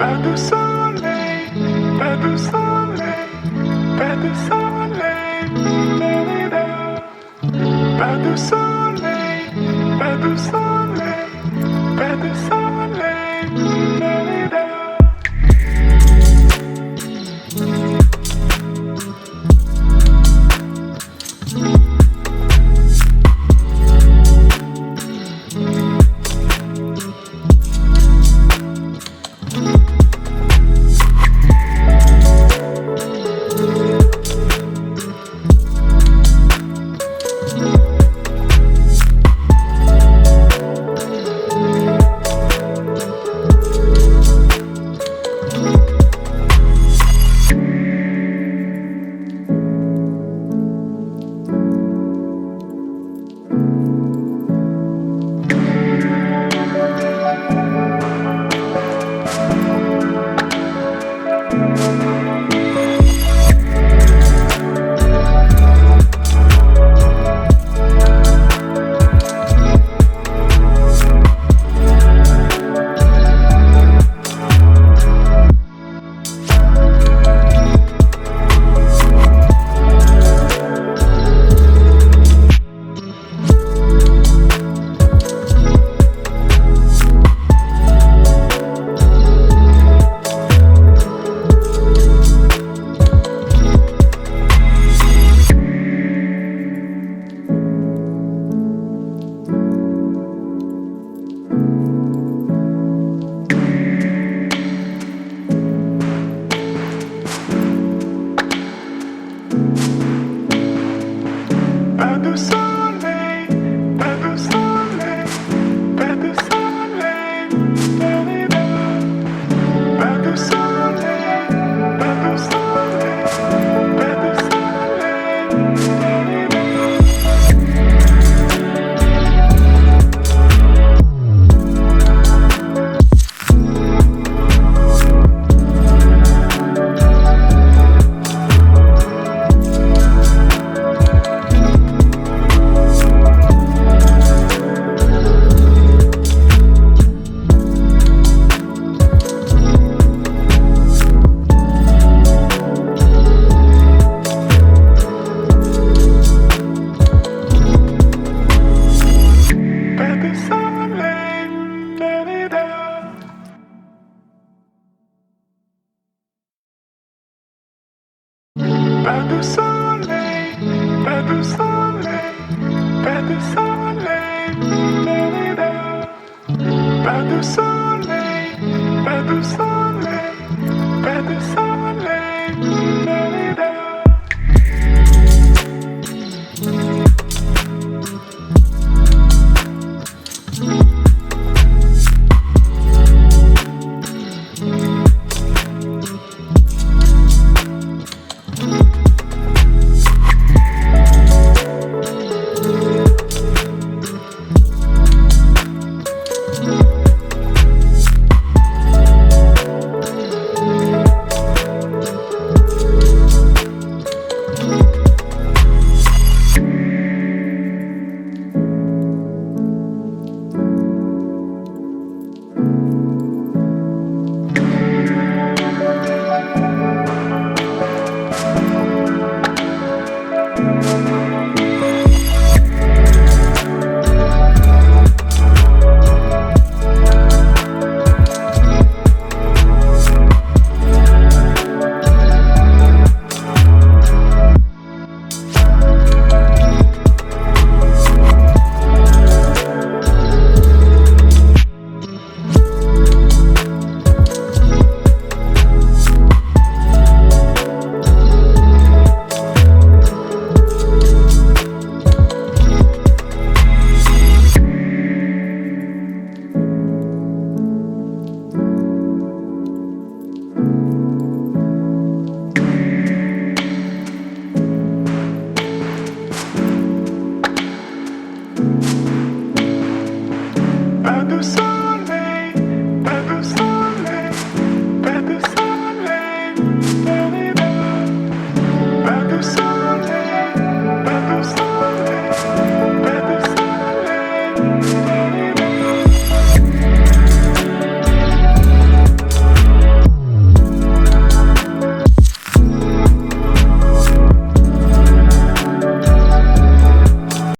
Pas de soleil, pas de soleil, pas de soleil, da-da-da. Pas de soleil, pas de soleil, pas de soleil, da-da-da. Pas de soleil, pas de soleil, pas de soleil, da-da-da. Pas de soleil, pas de soleil, pas de soleil, pas de soleil, da-da-da. Pas de soleil, pas de soleil, pas de soleil, da-da-da. Pas de soleil, pas de soleil, pas de soleil.